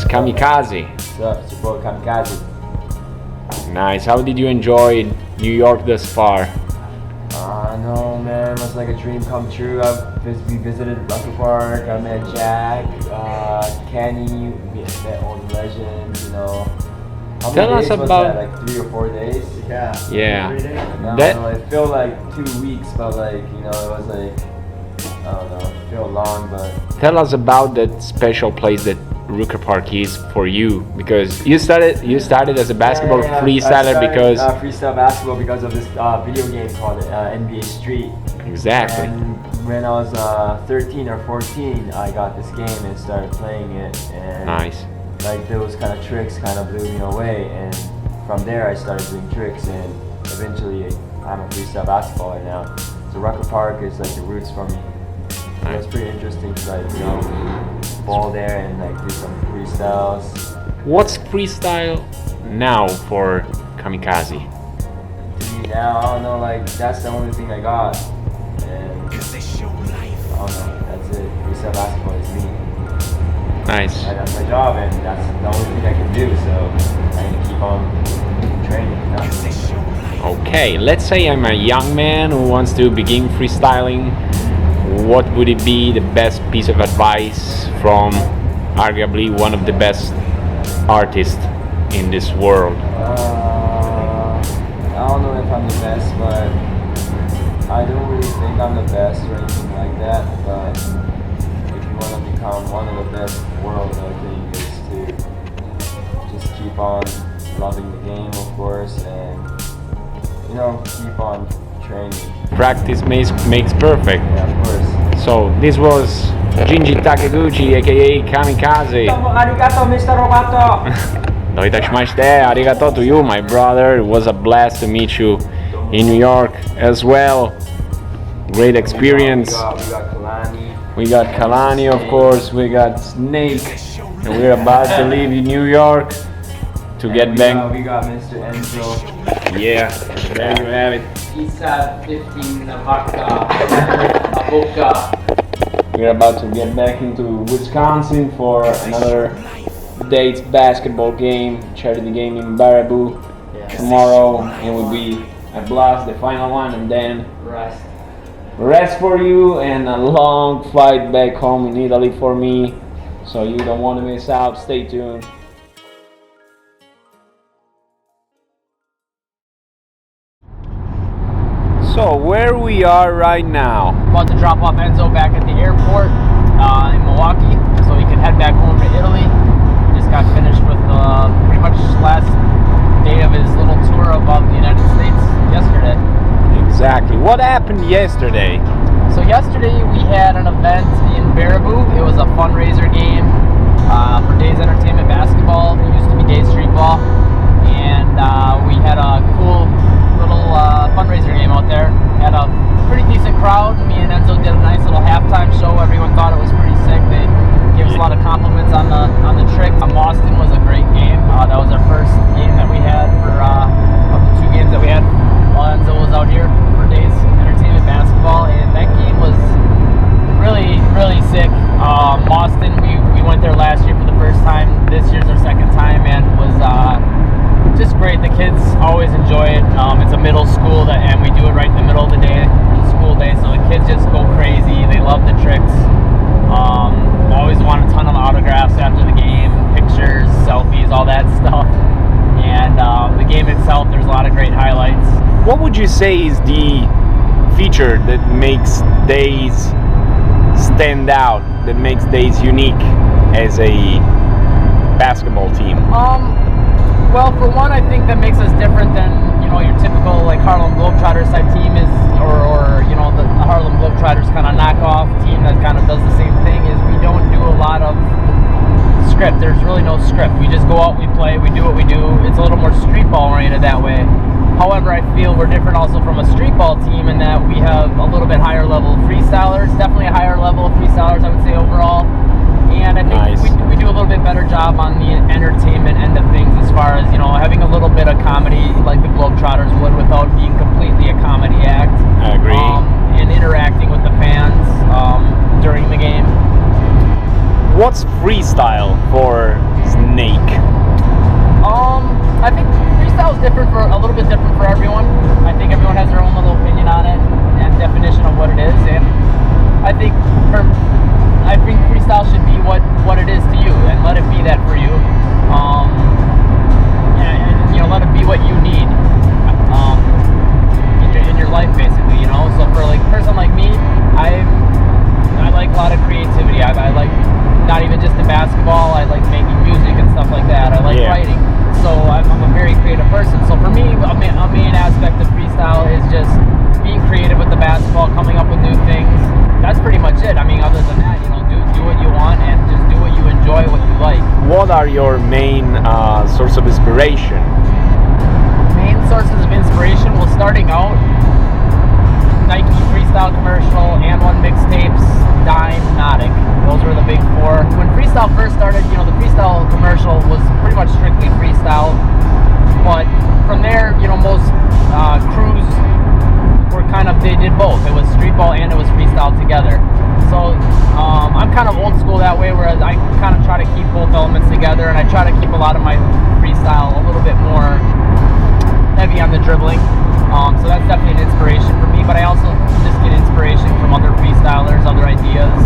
Kamikazi. What's up? It's your boy Kamikazi. Nice. How did you enjoy New York thus far? No, man, it was like a dream come true. We visited Rucker Park. I met Jack, Kenny, we met all the legends. You know. How Tell many us days was about that? Like 3 or 4 days. Yeah. Yeah. No, it felt like 2 weeks, but like it was like I don't know. It felt long, but. Tell us about that special place that Rucker Park is for you, because you started as a basketball freestyler because freestyle basketball because of this video game called NBA Street. Exactly. And when I was 13 or 14, I got this game and started playing it. And nice. Like those kind of tricks kind of blew me away, and from there I started doing tricks, and eventually I'm a freestyle basketballer now. So Rucker Park is like the roots for me. So it's pretty interesting to like ball there and like do some freestyles. What's freestyle now for Kamikazi? To me now, I don't know, like that's the only thing I got. And I don't know, that's it. Freestyle basketball is me. Nice. That's my job, and that's the only thing I can do. So I need to keep on training. Okay, let's say I'm a young man who wants to begin freestyling. What would it be the best piece of advice from arguably one of the best artists in this world? I don't know if I'm the best, but I don't really think I'm the best or anything like that. But if you want to become one of the best in the world, I think is to just keep on loving the game, of course, and keep on training. Practice makes perfect. Yeah, of course. So this was Jinji Takeguchi, aka Kamikaze. Arigato, Mr. Roboto. Doitashimashite, arigato to you, my brother. It was a blast to meet you in New York as well. Great experience. We got Kalani, of course. We got Snake, and we're about to leave New York to get back. We got Mr. Enzo. Yeah, there you have it. Isa 15 Vodka. We're about to get back into Wisconsin for another date's basketball game, charity game in Baraboo tomorrow. It will be a blast, the final one, and then rest for you and a long flight back home in Italy for me. So you don't want to miss out. Stay tuned. So where we are right now. About to drop off Enzo back at the airport in Milwaukee so he can head back home to Italy. Just got finished with pretty much last day of his little tour of the United States yesterday. Exactly. What happened yesterday? So yesterday we had an event in Baraboo. It was a fundraiser game for Days Entertainment Basketball. It used to be Days Street Ball. And we had a cool little fundraiser game out there. Had a pretty decent crowd. Me and Enzo did a nice little halftime show. Everyone thought it was pretty sick. They gave us a lot of compliments on the trick. Boston was a great game. That was our first game that we had for of the 2 games that we had while Enzo was out here for Days Entertainment Basketball, and that game was really, really sick. Boston, we went there last year for the first time. This year's our second time, and it was just great. The kids always enjoy it. It's a middle school and we do it right in the middle of the day, school day, so the kids just go crazy. They love the tricks. Always want a ton of autographs after the game, pictures, selfies, all that stuff. And the game itself, there's a lot of great highlights. What would you say is the feature that makes Days stand out, that makes Days unique as a basketball team? Well, for one, I think that makes us different than your typical like Harlem Globetrotters type team is, or the Harlem Globetrotters kind of knockoff team that kind of does the same thing. Is we don't do a lot of script. There's really no script. We just go out, we play, we do what we do. It's a little more street ball oriented that way. However, I feel we're different also from a street ball team in that we have a little bit higher level of freestylers. Definitely a higher level of freestylers, I would say overall. And I think we do a little bit better job on the entertainment end of things as far as, having a little bit of comedy like the Globetrotters would without being completely a comedy act. I agree. And interacting with the fans during the game. What's freestyle for Snake? I think freestyle is different for a little bit different for everyone. I think everyone has their own little opinion on it and definition of what it is, and I think freestyle should be what it is to you, and let it be that for you. And you know, let it be what you need in your life, basically. You know, so for like a person like me, I like a lot of creativity. I like not even just in basketball. I like making music and stuff like that. I like writing. So I'm a very creative person. So for me, a main aspect of freestyle is just being creative with the basketball, coming up with new things. That's pretty much it. I mean, other than that, you know, do what you want and just do what you enjoy, what you like. What are your main source of inspiration? Main sources of inspiration? Well, starting out, Nike Freestyle commercial, and one mixtapes, Dime, Nautic. Those were the big four. When freestyle first started, you know, the freestyle commercial was pretty much strictly freestyle. But from there, you know, most crews were they did both. It was streetball and it was freestyle together. So I'm kind of old school that way, whereas I kind of try to keep both elements together, and I try to keep a lot of my freestyle a little bit more heavy on the dribbling. So that's definitely an inspiration for me, but I also just get inspiration from other freestylers, other ideas,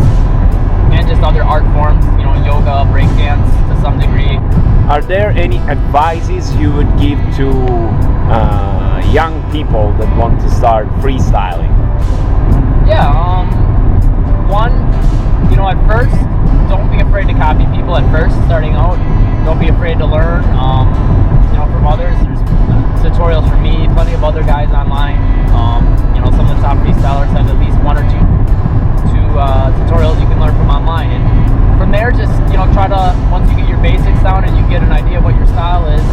and just other art forms, you know, yoga, breakdance to some degree. Are there any advices you would give to young people that want to start freestyling? Yeah, one, you know, at first, don't be afraid to copy people at first, starting out. Don't be afraid to learn, you know, from others. There's tutorials from me, plenty of other guys online. You know, some of the top freestylers have at least one or two tutorials you can learn from online. And from there, just, you know, try to, once you get your basics down and you get an idea of what your style is,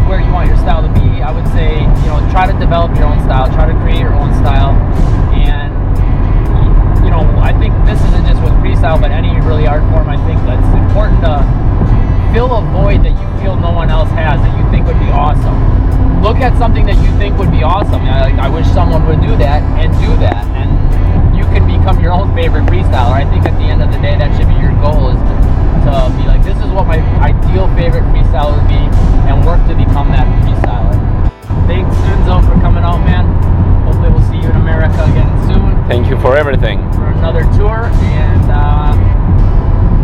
where you want your style to be, I would say, you know, try to develop your own style, try to create your own style. And, you know, I think this isn't just with freestyle, but any really art form, I think that's important to fill a void that you feel no one else has, that you think would be awesome. Look at something that you think would be awesome. I wish someone would do that, and do that, and you can become your own favorite freestyler. I think at the end of the day, that should be your goal, is to be like, this is what my ideal favorite freestyler would be, and work to become that freestyler. Thanks, Enzo, for coming out, man. Hopefully we'll see you in America again soon. Thank you for everything. For another tour, and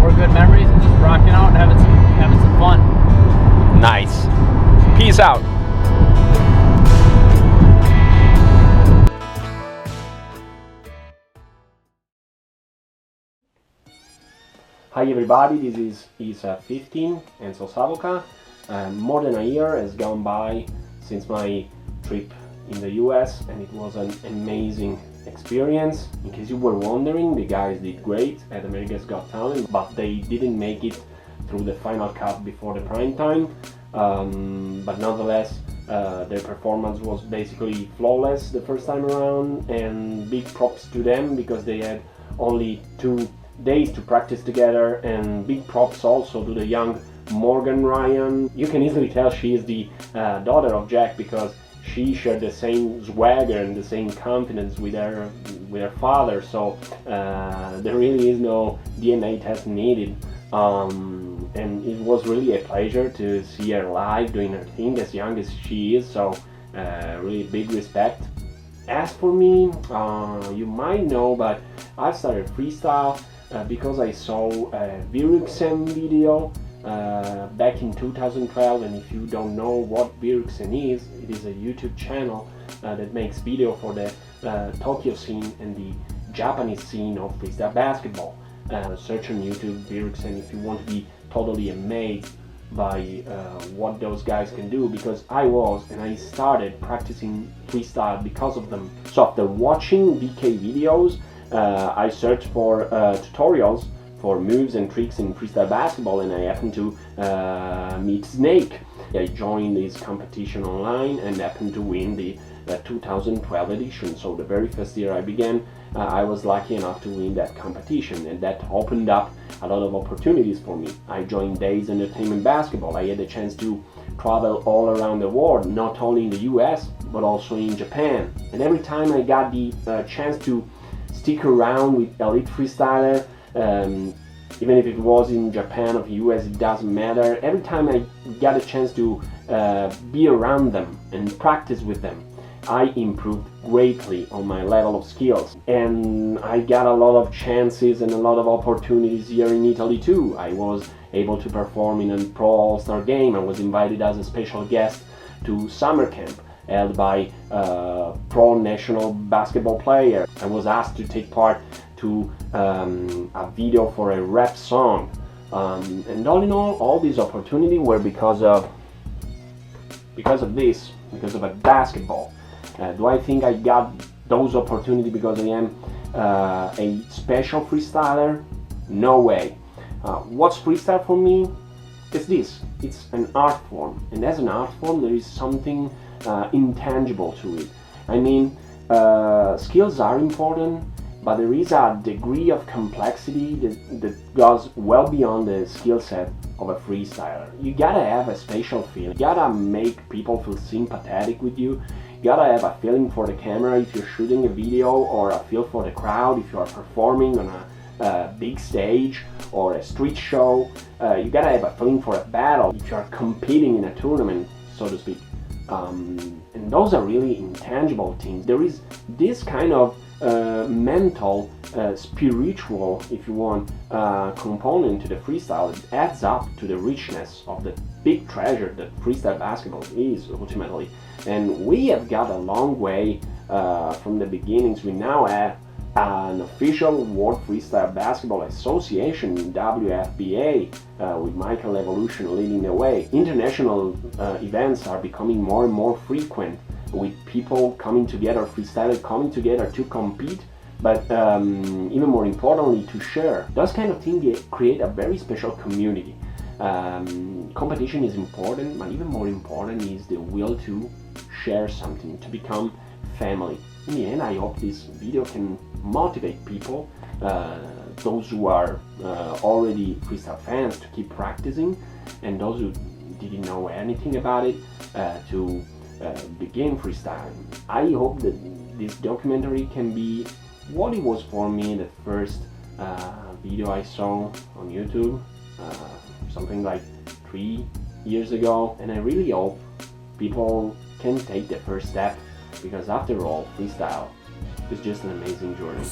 more good memories, and just rocking out and having some fun. Nice. Peace out. Hi everybody, this is ISA 15, Enzo Savoca. More than a year has gone by since my trip in the US, and it was an amazing experience. In case you were wondering, the guys did great at America's Got Talent, but they didn't make it through the final cut before the prime time. But nonetheless, their performance was basically flawless the first time around, and big props to them because they had only 2 days to practice together, and big props also to the young Morgan Ryan. You can easily tell she is the daughter of Jack, because she shared the same swagger and the same confidence with her father, so there really is no DNA test needed. And it was really a pleasure to see her live doing her thing as young as she is, so really big respect. As for me, you might know, but I started freestyle because I saw a Viruxen video back in 2012, and if you don't know what Viruxen is, it is a YouTube channel that makes video for the Tokyo scene and the Japanese scene of freestyle basketball. Search on YouTube Viruxen if you want to be totally amazed by what those guys can do, because I started practicing freestyle because of them. So after watching VK videos, I searched for tutorials for moves and tricks in freestyle basketball, and I happened to meet Snake. I joined this competition online and happened to win the 2012 edition. So the very first year I began, I was lucky enough to win that competition, and that opened up a lot of opportunities for me. I joined Days Entertainment Basketball. I had the chance to travel all around the world, not only in the US but also in Japan. And every time I got the chance to stick around with elite freestyler, Even if it was in Japan or US, it doesn't matter. Every time I got a chance to be around them and practice with them, I improved greatly on my level of skills. And I got a lot of chances and a lot of opportunities here in Italy too. I was able to perform in a Pro All-Star game. I was invited as a special guest to summer camp held by pro national basketball player. I was asked to take part to a video for a rap song. And all in all these opportunities were because of a basketball. Do I think I got those opportunities because I am a special freestyler? No way. What's freestyle for me? It's an art form, and as an art form there is something intangible to it. I mean, skills are important, but there is a degree of complexity that goes well beyond the skill set of a freestyler. You gotta have a spatial feel, you gotta make people feel sympathetic with you, you gotta have a feeling for the camera if you're shooting a video, or a feel for the crowd if you are performing on a big stage or a street show. You gotta have a feeling for a battle if you are competing in a tournament, so to speak. And those are really intangible things. There is this kind of mental, spiritual, if you want, component to the freestyle. It adds up to the richness of the big treasure that freestyle basketball is ultimately. And we have got a long way from the beginnings. We now have an official World Freestyle Basketball Association, WFBA, with Michael Evolution leading the way. International events are becoming more and more frequent, with people coming together, freestylers coming together to compete, but even more importantly, to share. Those kind of things create a very special community. Competition is important, but even more important is the will to share something, to become family. In the end, I hope this video can motivate people, those who are already freestyle fans, to keep practicing, and those who didn't know anything about it to begin freestyling. I hope that this documentary can be what it was for me, the first video I saw on YouTube, something like 3 years ago, and I really hope people can take the first step, because after all, freestyle is just an amazing journey.